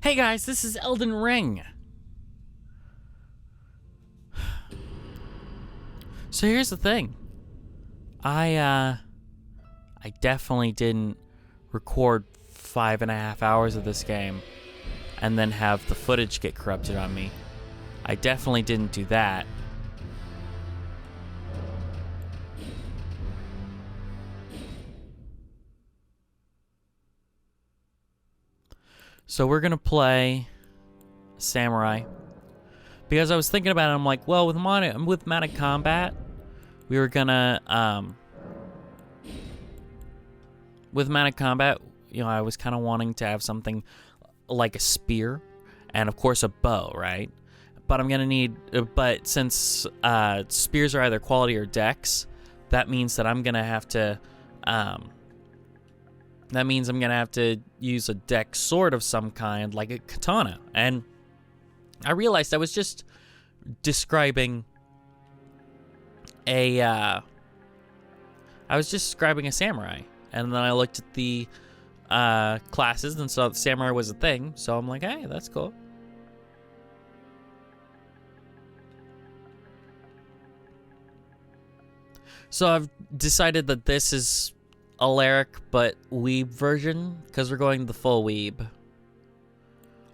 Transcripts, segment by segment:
Hey guys, this is Elden Ring. So here's the thing. I definitely didn't record 5.5 hours of this game and then have the footage get corrupted on me. I definitely didn't do that. So we're gonna play Samurai. Because I was thinking about it, I'm like, well, with modded combat, we were gonna, with modded combat, you know, I was kind of wanting to have something like a spear, and of course a bow, right? But I'm gonna need, but since spears are either quality or dex, that means that I'm gonna have to, use a dex sword of some kind, like a katana. And I realized I was just describing a samurai, and then I looked at the classes and saw that samurai was a thing, so I'm like, hey, that's cool. So I've decided that this is Alaric, but weeb version, because we're going the full weeb.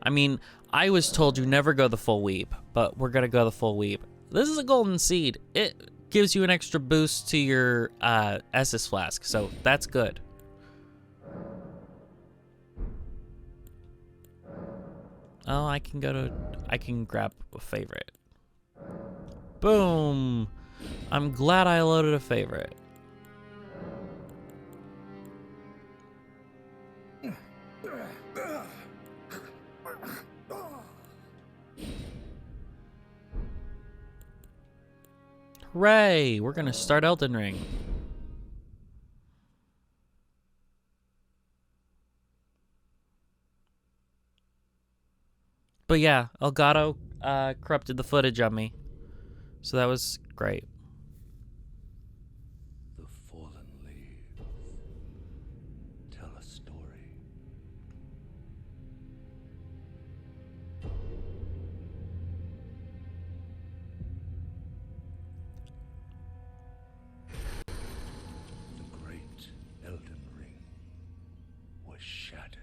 I mean, I was told you never go the full weeb, but we're gonna go the full weeb. This is a golden seed. It gives you an extra boost to your Estus flask, so that's good. Oh, I can grab a favorite. Boom! I'm glad I loaded a favorite. Hooray! We're gonna start Elden Ring. But yeah, Elgato corrupted the footage on me. So that was great. The fallen leaves tell a story. The great Elden Ring was shattered.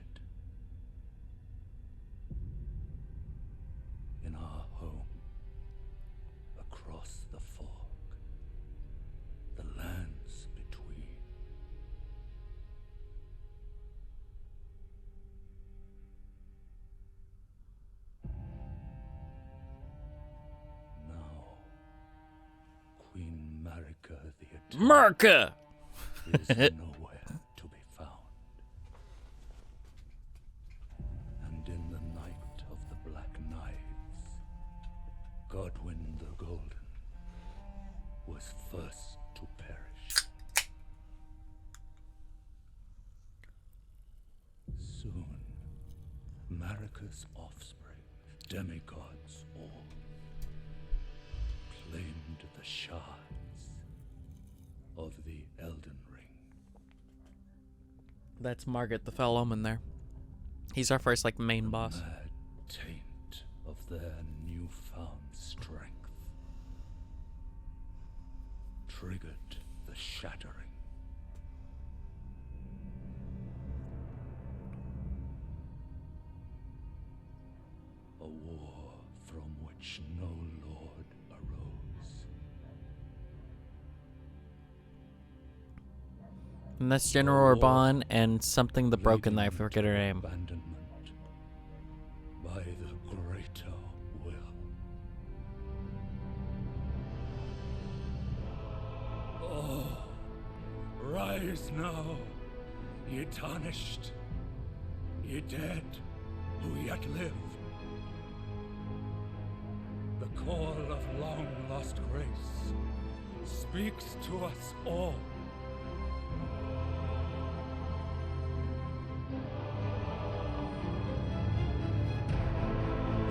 In our home, across the fog, the lands between. Now, Queen Marika the Eternal Merca! is nowhere to be found. And in the night of the Black Knives, Godwyn the Golden was first to perish. Soon, Marika's offspring, demigods all, claimed the shards of the Elden Ring. That's Margaret the Foul Omen there. He's our first, like, main boss. Mad taint of their newfound strength triggered the shattering. A war from which no lord arose. And that's General Orban and something the Broken Knife, I forget her name. Abandonment by the greater will. Oh, rise now, ye tarnished, ye dead who yet live. The call of long-lost grace speaks to us all.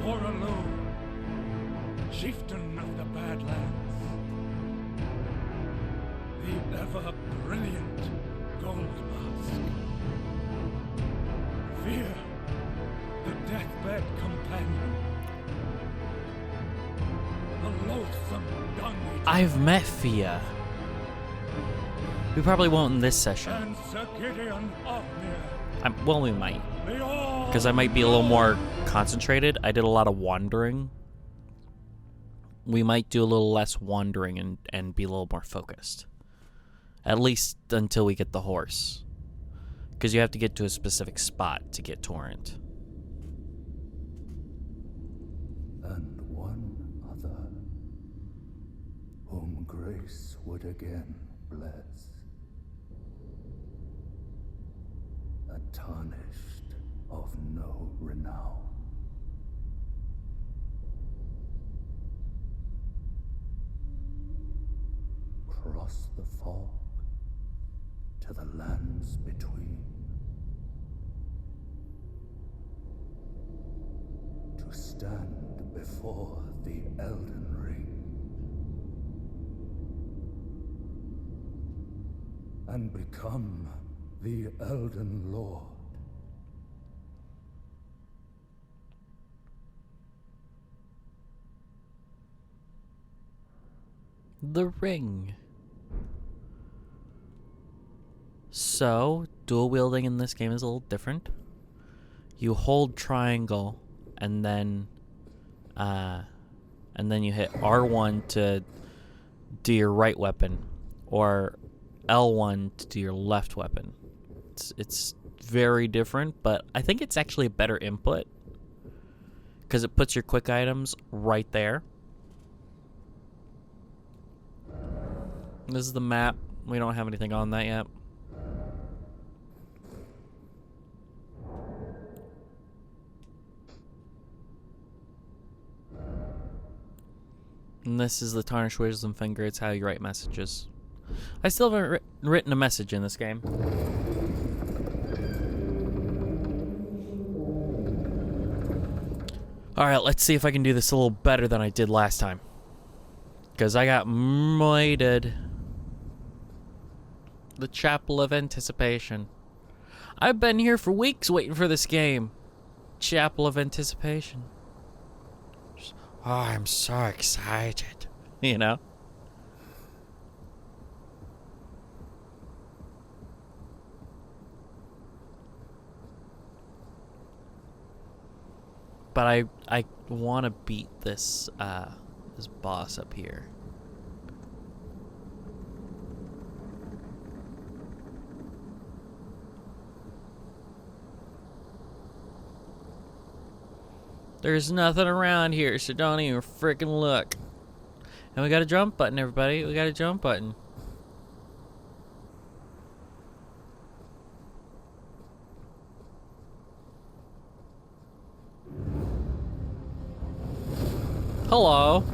Horalu, chieftain of the Badlands, the ever-brilliant Gold Mask. Fear the death I've met Fia. We probably won't in this session. And Sir Gideon Ofnir. Well, we might. Because I might be a little more concentrated. I did a lot of wandering. We might do a little less wandering and be a little more focused. At least until we get the horse. Because you have to get to a specific spot to get Torrent. And one other, whom grace would again bless. A tarnished of no renown. Cross the fog to the lands between. To stand before the Elden Ring. And become the Elden Lord. The ring. So, dual wielding in this game is a little different. You hold triangle and then you hit R1 to do your right weapon, or L1 to do your left weapon. It's very different, but I think it's actually a better input because it puts your quick items right there. This is the map. We don't have anything on that yet. And this is the Tarnished Wisdom Finger. It's how you write messages. I still haven't written a message in this game. Alright, let's see if I can do this a little better than I did last time. Because I got mited. The Chapel of Anticipation. I've been here for weeks waiting for this game. Chapel of Anticipation. Oh, I'm so excited. You know? But I want to beat this this boss up here. There's nothing around here, so don't even freaking look. And we got a jump button, everybody. We got a jump button. Hello.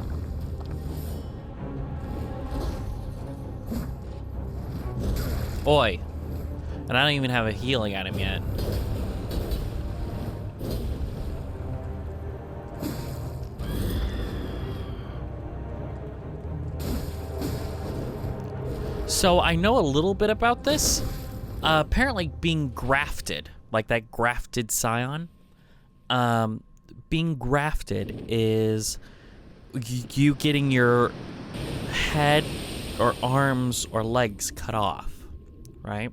Oi. And I don't even have a healing item yet. So I know a little bit about this. Apparently being grafted, like that grafted scion, being grafted is you getting your head or arms or legs cut off, right?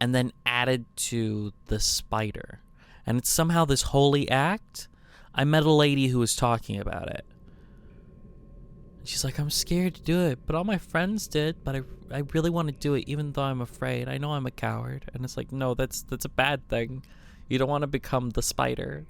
And then added to the spider. And it's somehow this holy act. I met a lady who was talking about it. She's like, I'm scared to do it, but all my friends did, but I really want to do it even though I'm afraid. I know I'm a coward. And it's like, no, that's a bad thing. You don't want to become the spider.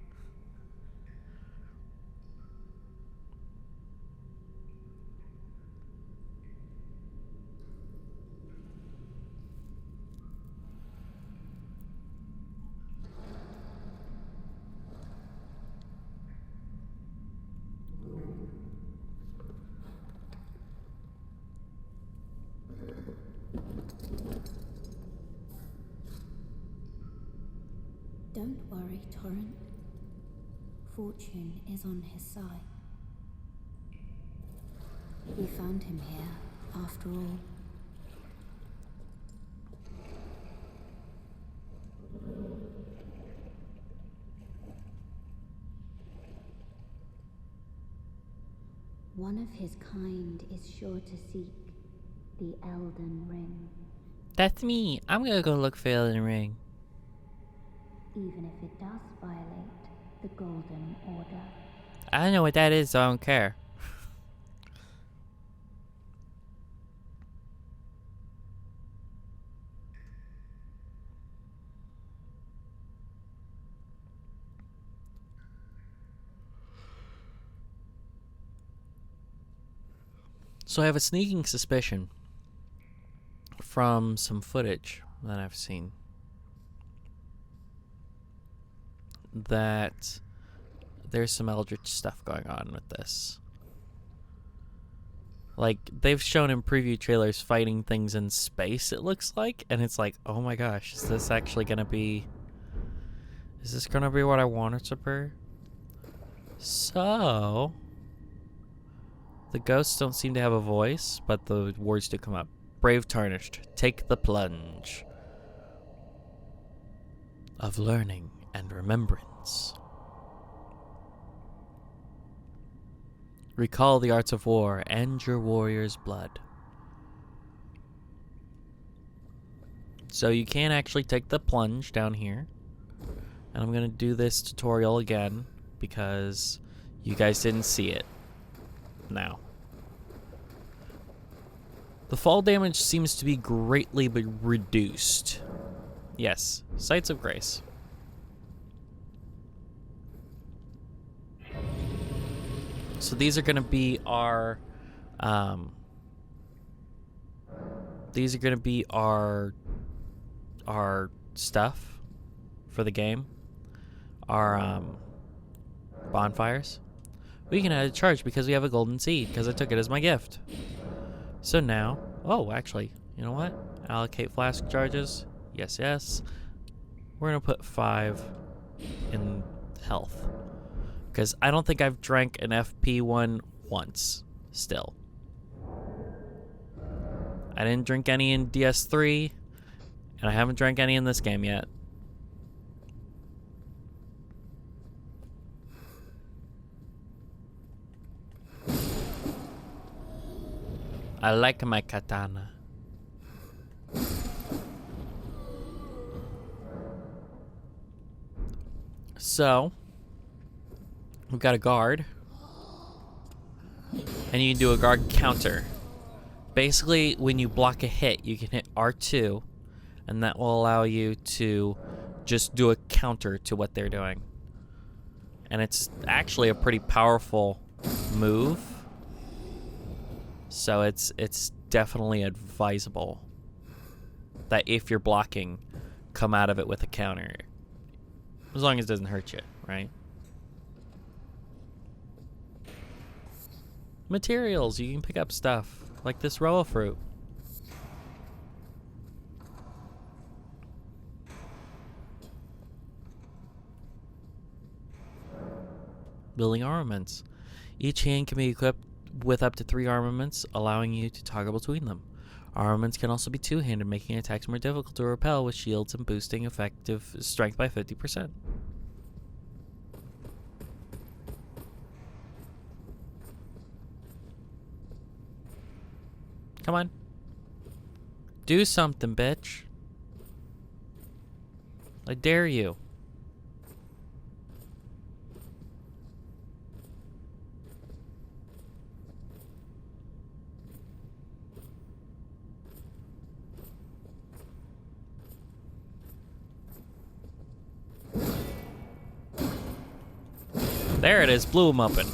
Don't worry, Torrent. Fortune is on his side. We found him here, after all. One of his kind is sure to seek the Elden Ring, That's me. I'm gonna go look for Elden Ring. even if it does violate the Golden Order. I don't know what that is, so I don't care. So I have a sneaking suspicion from some footage that I've seen that there's some eldritch stuff going on with this. Like, they've shown in preview trailers fighting things in space, it looks like, and it's like, oh my gosh, is this actually gonna be... Is this gonna be what I want it to be? So... The ghosts don't seem to have a voice, but the words do come up. Brave Tarnished, take the plunge of learning and remembrance. Recall the arts of war and your warrior's blood. So you can actually take the plunge down here. And I'm going to do this tutorial again because you guys didn't see it. Now, the fall damage seems to be greatly reduced. Yes, Sights of Grace. So these are going to be our stuff for the game. Our bonfires. We can add a charge because we have a golden seed, because I took it as my gift. So now, oh, actually, you know what? Allocate flask charges. Yes, yes. We're going to put 5 in health. Because I don't think I've drank an FP one once, still. I didn't drink any in DS3, and I haven't drank any in this game yet. I like my katana. So, we've got a guard. And you can do a guard counter. Basically, when you block a hit, you can hit R2, and that will allow you to just do a counter to what they're doing. And it's actually a pretty powerful move. So it's definitely advisable that if you're blocking, come out of it with a counter. As long as it doesn't hurt you, right? Materials, you can pick up stuff like this roa fruit. Building armaments. Each hand can be equipped with up to 3 armaments, allowing you to toggle between them. Armaments can also be two-handed, making attacks more difficult to repel with shields and boosting effective strength by 50%. Come on. Do something, bitch. I dare you. There it is, blew him open.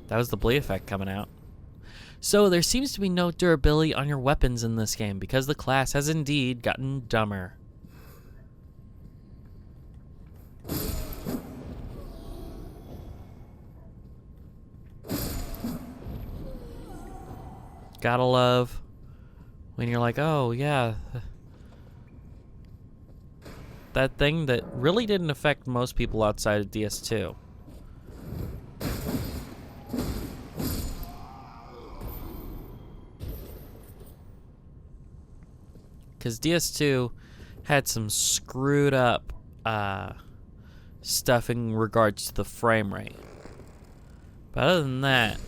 That was the bleed effect coming out. So there seems to be no durability on your weapons in this game because the class has indeed gotten dumber. Gotta love when you're like, oh yeah, that thing that really didn't affect most people outside of DS2. Because DS2 had some screwed up stuff in regards to the frame rate. But other than that,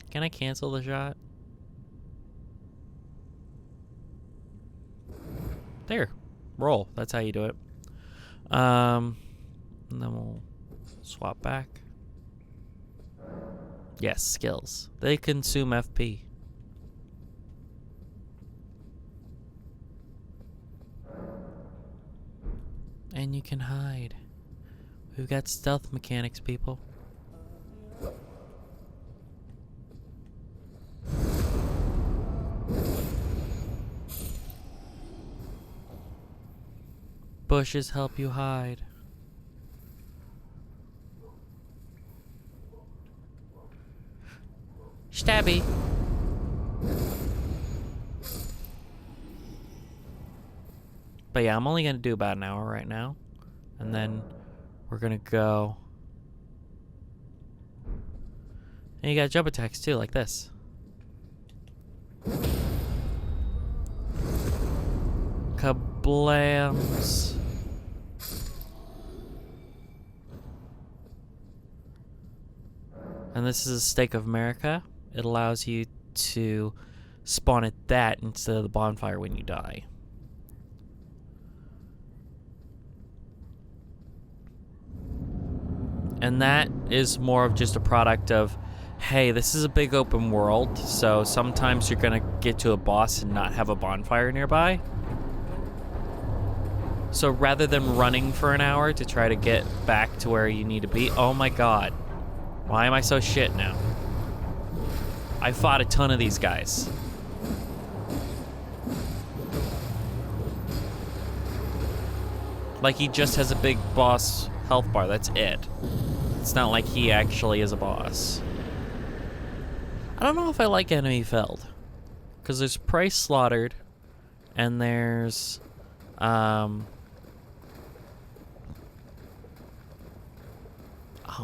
can I cancel the shot? There. Roll. That's how you do it. And then we'll swap back. Yes, skills. They consume FP. And you can hide. We've got stealth mechanics, people. Bushes help you hide. Stabby. But yeah, I'm only going to do about an hour right now. And then we're going to go. And you got jump attacks too, like this. Kablams. And this is a Stake of America. It allows you to spawn at that instead of the bonfire when you die. And that is more of just a product of, hey, this is a big open world, so sometimes you're gonna get to a boss and not have a bonfire nearby. So rather than running for an hour to try to get back to where you need to be, oh my god, why am I so shit now? I fought a ton of these guys. Like, he just has a big boss health bar, that's it. It's not like he actually is a boss. I don't know if I like enemy felled. Because there's Price Slaughtered, and there's, oh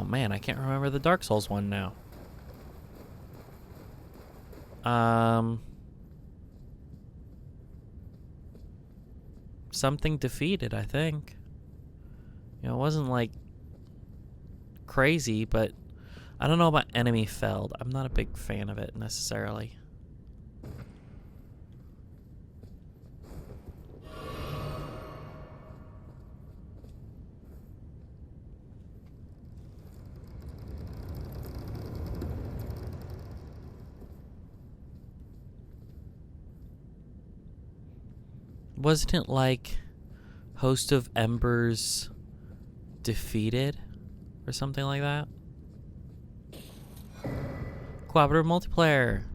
man, I can't remember the Dark Souls one now. Something Defeated, I think. You know, it wasn't like crazy, but I don't know about enemy felled. I'm not a big fan of it necessarily. Wasn't it like Host of Embers Defeated or something like that? Cooperative Multiplayer.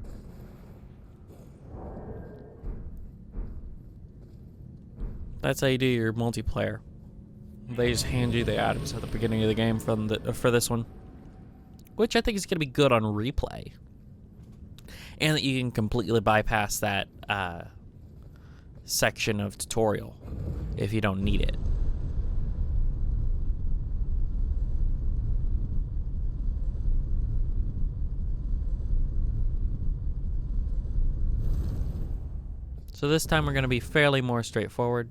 That's how you do your multiplayer. They just hand you the items at the beginning of the game for this one, which I think is going to be good on replay, and that you can completely bypass that section of tutorial if you don't need it. So this time we're going to be fairly more straightforward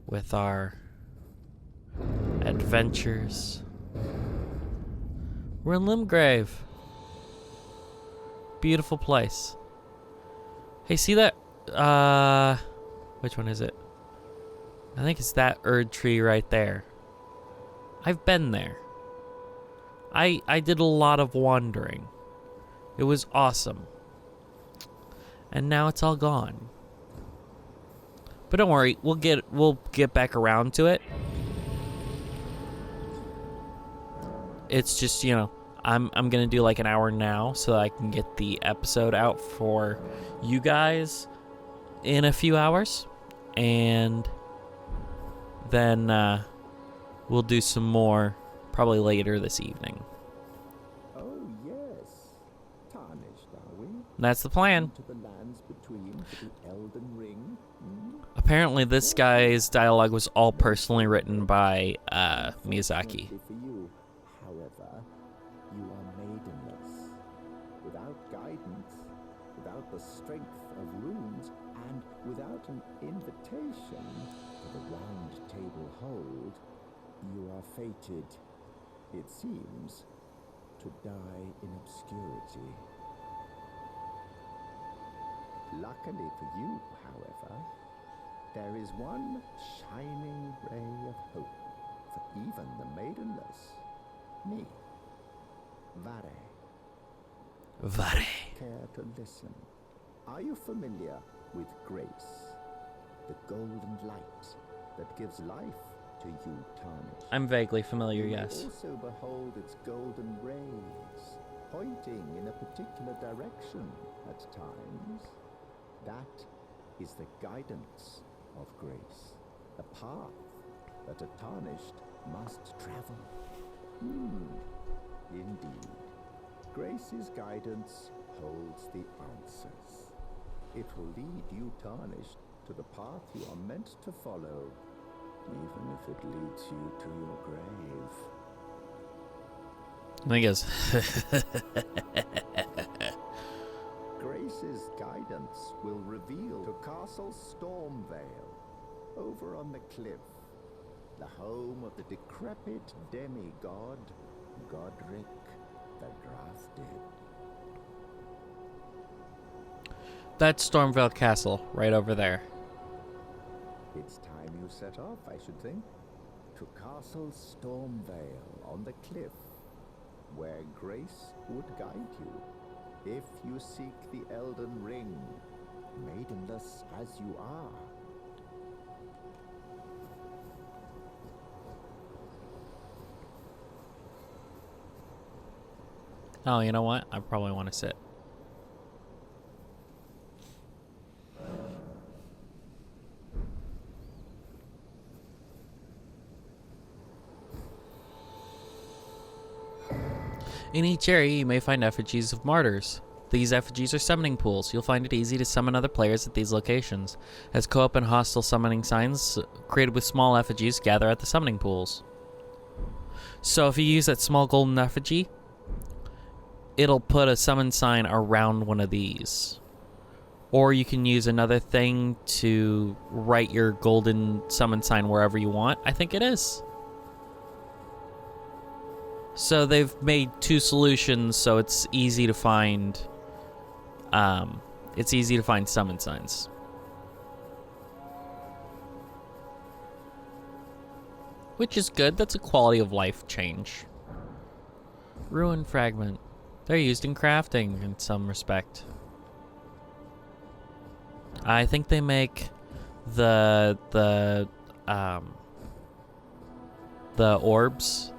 with our adventures. We're in Limgrave. Beautiful place. Hey, see that? Which one is it? I think it's that Erd tree right there. I've been there. I did a lot of wandering. It was awesome. And now it's all gone. But don't worry, we'll get back around to it. It's just, you know, I'm gonna do like an hour now so that I can get the episode out for you guys in a few hours, and then we'll do some more probably later this evening. Oh yes, tarnished are we? That's the plan. To the lands between the Elden Ring. Apparently, this guy's dialogue was all personally written by Miyazaki. For you, however, you are maidenless, without guidance, without the strength of runes, and without an invitation to the round table hold. You are fated, it seems, to die in obscurity. Luckily for you, however, there is one shining ray of hope for even the maidenless. Me, Vare. Vare. Care to listen? Are you familiar with grace? The golden light that gives life to you, tarnished. I'm vaguely familiar, You yes. also behold its golden rays, pointing in a particular direction at times. That is the guidance of grace, the path that a tarnished must travel. Indeed. Grace's guidance holds the answers. It will lead you, tarnished, to the path you are meant to follow, even if it leads you to your grave. I guess. Grace's guidance will reveal to Castle Stormvale, over on the cliff, the home of the decrepit demigod, Godric the Drafted. That's Stormvale Castle, right over there. It's time you set off, I should think, to Castle Stormvale on the cliff, where Grace would guide you, if you seek the Elden Ring, maidenless as you are. Oh, you know what? I probably want to sit. In each area, you may find effigies of martyrs. These effigies are summoning pools. You'll find it easy to summon other players at these locations, as co-op and hostile summoning signs created with small effigies gather at the summoning pools. So if you use that small golden effigy, it'll put a summon sign around one of these. Or you can use another thing to write your golden summon sign wherever you want. I think it is. So they've made two solutions, so it's easy to find. It's easy to find summon signs. Which is good. That's a quality of life change. Ruin fragment. They're used in crafting in some respect. I think they make the orbs.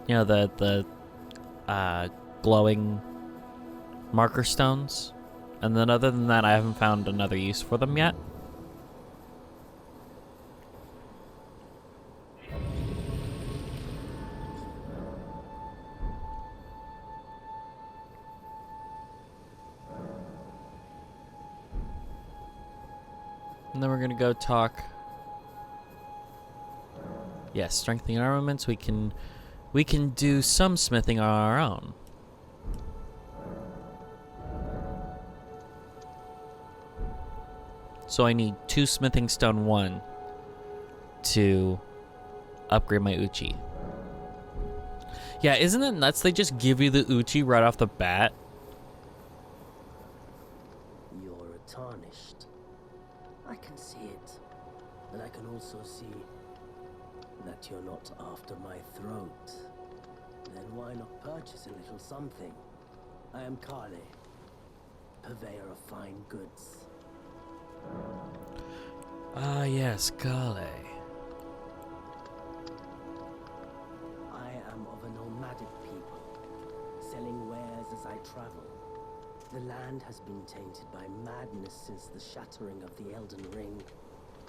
You know, the glowing marker stones. And then other than that, I haven't found another use for them yet. And then we're gonna go talk. Yes, strengthening armaments. We can do some smithing on our own. So I need 2 smithing stone 1 to upgrade my Uchi. Yeah, isn't it nuts? They just give you the Uchi right off the bat. You're tarnished. I can see it. And I can also see that you're not after my throat. Then why not purchase a little something? I am Kale, purveyor of fine goods. Ah, yes, Kale. I am of a nomadic people, selling wares as I travel. The land has been tainted by madness since the shattering of the Elden Ring.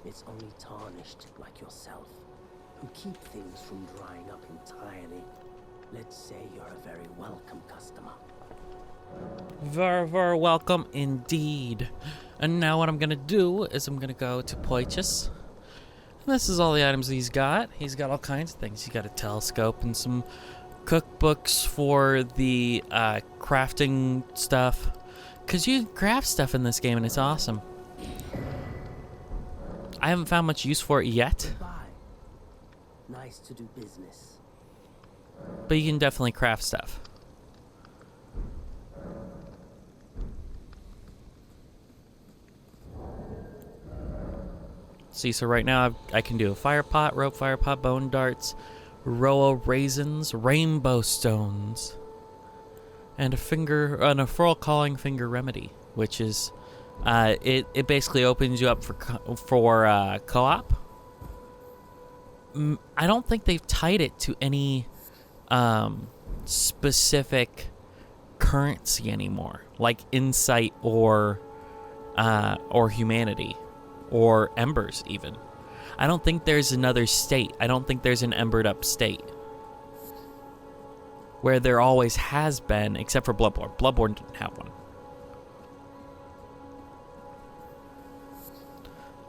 It's only tarnished like yourself, who keep things from drying up entirely. Let's say you're a very welcome customer. Very, very welcome indeed. And now what I'm gonna do is I'm gonna go to Poichus. And this is all the items he's got. He's got all kinds of things. He's got a telescope and some cookbooks for the crafting stuff. Because you can craft stuff in this game and it's awesome. I haven't found much use for it yet. Goodbye. Nice to do business. But you can definitely craft stuff. See, so right now I can do a fire pot, rope fire pot, bone darts, roa raisins, rainbow stones, and a furl calling finger remedy, which is it basically opens you up for co-op. I don't think they've tied it to any specific currency anymore, like insight or humanity. Or embers, even. I don't think there's another state. I don't think there's an embered up state. Where there always has been, except for Bloodborne. Bloodborne didn't have one.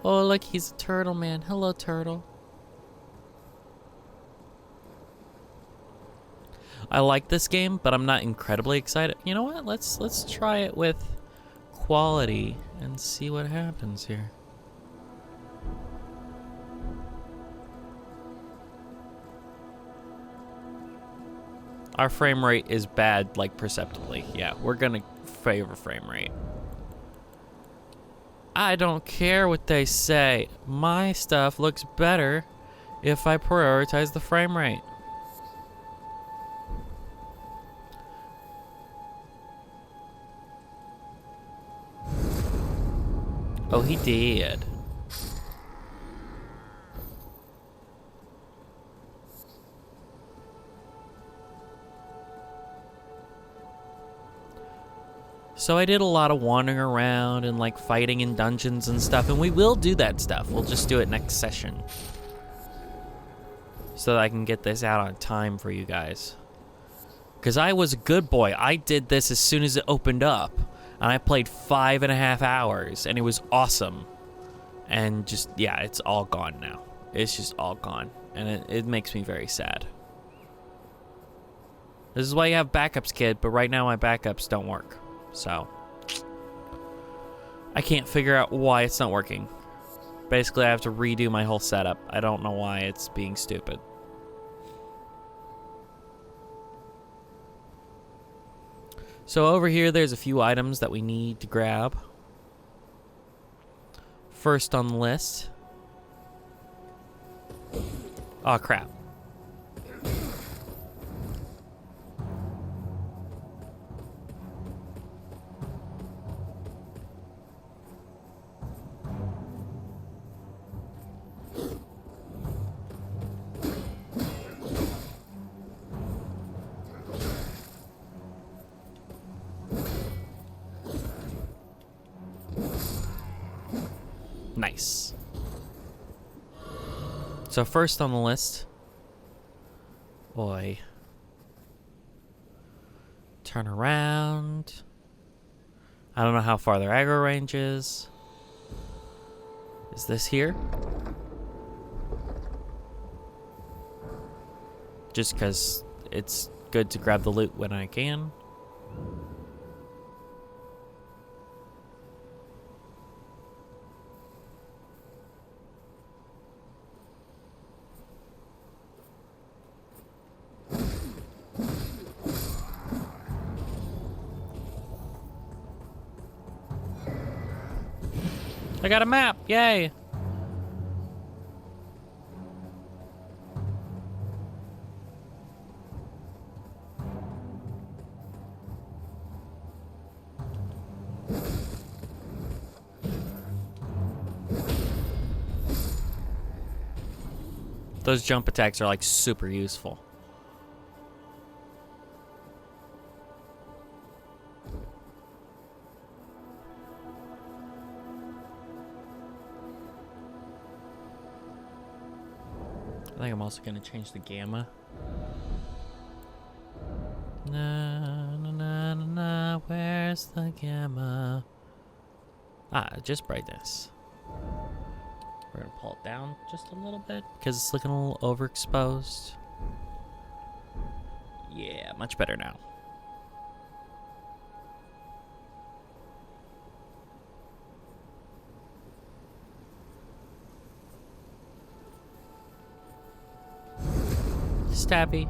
Oh, look, he's a turtle, man. Hello, turtle. I like this game, but I'm not incredibly excited. You know what? Let's try it with quality and see what happens here. Our frame rate is bad, like, perceptibly. Yeah, we're gonna favor frame rate. I don't care what they say. My stuff looks better if I prioritize the frame rate. Oh, he did. So I did a lot of wandering around and like fighting in dungeons and stuff, and we will do that stuff. We'll just do it next session. So that I can get this out on time for you guys. Because I was a good boy. I did this as soon as it opened up. And I played 5.5 hours, and it was awesome. And just, yeah, it's all gone now. It's just all gone. And it makes me very sad. This is why you have backups, kid, but right now my backups don't work. So, I can't figure out why it's not working. Basically, I have to redo my whole setup. I don't know why it's being stupid. So over here, there's a few items that we need to grab. First on the list. Oh, crap. Nice. So first on the list, boy, turn around. I don't know how far their aggro range is. Is this here? Just because it's good to grab the loot when I can. I got a map, yay! Those jump attacks are like super useful. I think I'm also gonna change the gamma. Na na na na na, where's the gamma? Ah, just brightness. We're gonna pull it down just a little bit because it's looking a little overexposed. Yeah, much better now. Tappy.